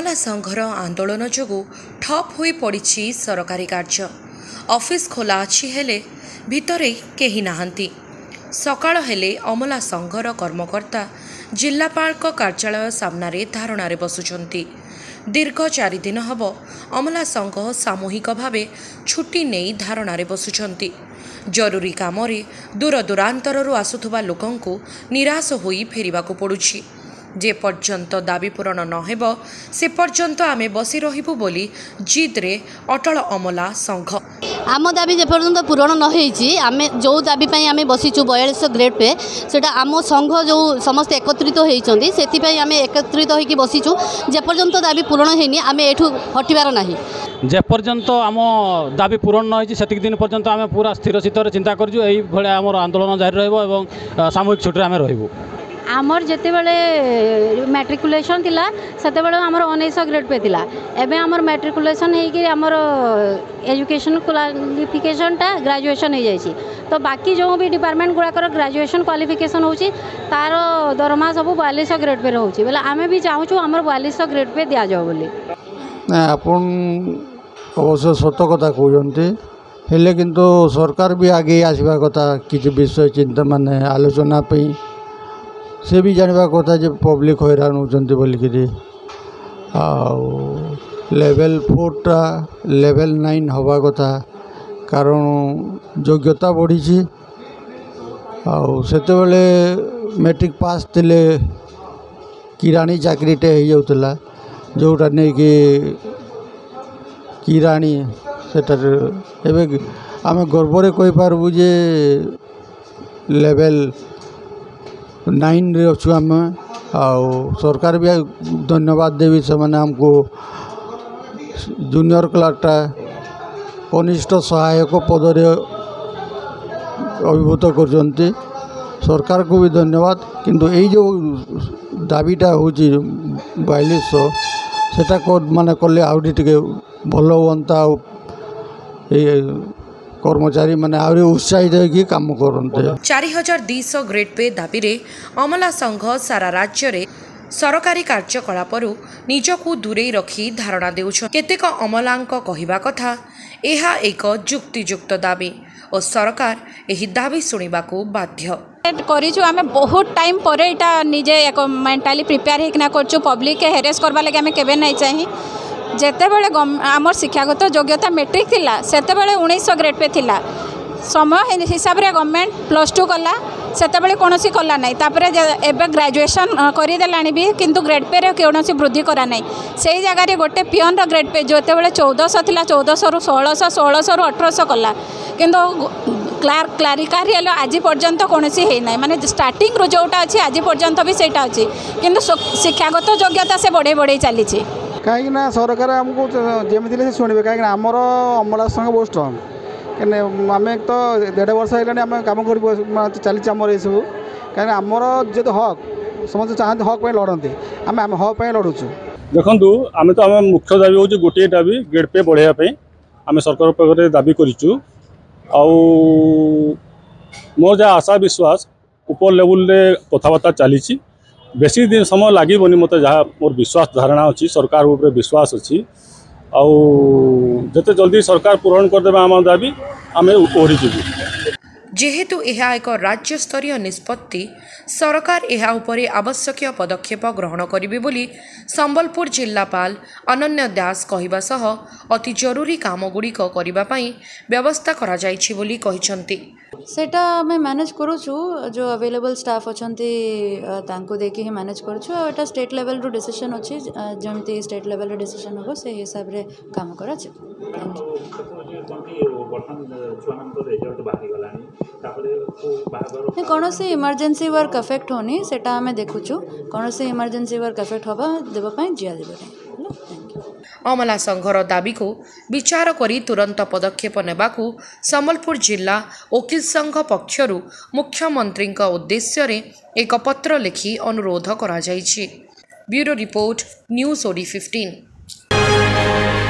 ଅମଲା ସଂଘର ଆନ୍ଦୋଳନ ଯୋଗୁଁ ଠପ୍ ହୋଇ ପଡ଼ିଛି ସରକାରୀ କାର୍ଯ୍ୟ। ଅଫିସ୍ ଖୋଲା ଅଛି ହେଲେ ଭିତରେ କେହି ନାହାନ୍ତି। ସକାଳ ହେଲେ ଅମଲା ସଂଘର କର୍ମକର୍ତ୍ତା ଜିଲ୍ଲାପାଳଙ୍କ କାର୍ଯ୍ୟାଳୟ ସାମ୍ନାରେ ଧାରଣାରେ ବସୁଛନ୍ତି। ଦୀର୍ଘ 4 ଦିନ ହେବ ଅମଲା ସଂଘ ସାମୂହିକ ଭାବେ ଛୁଟି ନେଇ ଧାରଣାରେ ବସୁଛନ୍ତି। ଜରୁରୀ କାମରେ ଦୂରଦୂରାନ୍ତରରୁ ଆସୁଥିବା ଲୋକଙ୍କୁ ନିରାଶ ହୋଇ ଫେରିବାକୁ ପଡ଼ୁଛି। ଯେ ପର୍ଯ୍ୟନ୍ତ ଦାବି ପୂରଣ ନ ହେବ ସେ ପର୍ଯ୍ୟନ୍ତ ଆମେ ବସି ରହିବୁ ବୋଲି ଜିଦ୍ରେ ଅଟଳ ଅମଲା ସଂଘ। आम दाबी जे पर्यंत पूरण न होईची आमे जो दाबी पई आमे बसिचु 42 ग्रेड पे सेटा आम संघ जो समस्त एकत्रित होईचंदी सेति पई आमे एकत्रित होईकी बसिचु। जे पर्यंत दाबी पूरण हेनी आमे एठू हटिबार नाही। जे पर्यंत आम दाबी पूरण न होईची सेतिक दिन पर्यंत आमे पूरा स्थिर चित्तर चिंता करजु। एई भले आमर आंदोलन जारी रहइबो एवं सामूहिक छुट्टी आमे रहिबो। आमर जिते बड़े मैट्रिकुलेशन थिला सेते बड़े आमर 1900 ग्रेड पे थिला। एबे आमर मैट्रिकुलेशन है कि आमर एजुकेशन क्वालिफिकेशन टा ग्रेजुएशन हो जाइए। तो बाकी जो भी डिपार्टमेंट गुड़ाकर ग्रेजुएशन क्वालिफिकेशन होची तार दरमा सब 4200 ग्रेड पे रोचे बोले आमे भी चाहूँ आमर 4200 ग्रेड पे दिया जाओ बोली। आपन अवश्य सत कथा कहते हेले किंतु सरकार भी आगे आसवा कथा किसी विषय चिंता माने आलोचना पे से भी जानवा कथा जे पब्लिक हैरान होती बोलिकी लेवल 4 टा लेवल 9 हवा कथा कारण योग्यता बढ़ी आते मैट्रिक पास थे किराणी चाकरीटे हो जाता जोटा नहीं कि किराणी से आम गर्व कही पारबू जे लेवल 9 रे अच्छु आम सरकार भी धन्यवाद देवी से मैंने हमको जूनियर क्लार्कटा कनिष्ठ सहायक पदरे अभिभूत कर सरकार को भी धन्यवाद। किंतु यही जो दाबीटा हूँ 4200 सेटा माने कले आउरी टिके भल हुंता कर्मचारी माने आउरी उत्साहित होगी काम करते। 4200 ग्रेड पे दाबी रे अमला संघ सारा राज्य रे सरकारी कार्यकलापरू निजकू दूरे रखी धारणा देउछ। केतेक अमलांक कहिबा कथा एहा एक जुक्तियुक्त दाबी और सरकार एही दाबी सुनिबाकू बाध्य करिछु। आमे बहुत टाइम परे इटा निजे एक मेंटली प्रिपेयर हेकना करछु। पब्लिक के हेरेस करबा लगे आमे केबे नै चाहि। जेते बेले आमर शिक्षागत योग्यता मैट्रिक थिला सेते बेले 1900 ग्रेड पे थिला। समय हिसाब रे गवर्नमेंट +2 कला सेते बेले कोनोसी कला नै। तापरे एबे ग्रेजुएशन करि देलानी भी किंतु ग्रेड पे रे कोनोसी वृद्धि करा नै। सेही जगह रे गोटे पियन रो ग्रेड पे जेते बेले 1400 थिला 1400 रु 1600 1600 रु 1800 कला किंतु क्लारिकारी आज पर्यंत कौन है ना माने स्टार्टिंग रो जोटा अच्छी आज पर्यंत भी सेटा अच्छी किंतु शिक्षागत योग्यता से बढ़े बढ़े चली कहीं सरकार आमको जमी शुणे कहीं आमर अमला संघ बहुत स्ट्रंग कहीं आम तो 1.5 वर्ष है आम कम कर चली आमर ये सब कहीं आमर जो हक समस्त चाहते हक लड़ते आम हक लड़ुचु। देखु आम तो आम मुख्य दाबी हूँ गोटे दाबी ग्रेड पे बढ़ाई आम सरकार पाखे दाबी करूँ। मोर जहाँ आशा विश्वास ऊपर लेवल रे कथबार्ता चली बेसी दिन समय लगे मत जहाँ मोर विश्वास धारणा अच्छी सरकार ऊपर विश्वास अच्छी जिते जल्दी सरकार पूरण करदे आम दाबी आम ओहरी जीवु। जेहेतु यह एक राज्य स्तरीय निष्पत्ति सरकार यह उपरे आवश्यक पदक्षेप ग्रहण करिवे बोली संबलपुर जिल्लापाल अनन्य दास कहवा सह अति जरूरी काम गुड़िक करबा पई व्यवस्था करा जायछि बोली कहिसंती। सेटा मैं मैनेज करूछु जो अवेलेबल स्टाफ अछंती तांको देकी ही मैनेज करूछु। एटा स्टेट लेवल रो डिसीजन अछि जमती स्टेट लेवल रो डिसीजन हो से हिसाब रे काम करा छै। कौन से इमरजेंसी वर्क अफेक्ट होनी सेटा हमें देखुछु कौन से इमरजेंसी वर्क अफेक्ट होबा देबा पई जिया देबा। अमला संघर दाबी को विचार करी तुरंत पदक्षेप नेबाकू संबलपुर जिला वकील संघ पक्षरु मुख्यमंत्री उद्देश्य रे एक पत्र लिखि अनुरोध करा जायछि। Bureau report news OD 15।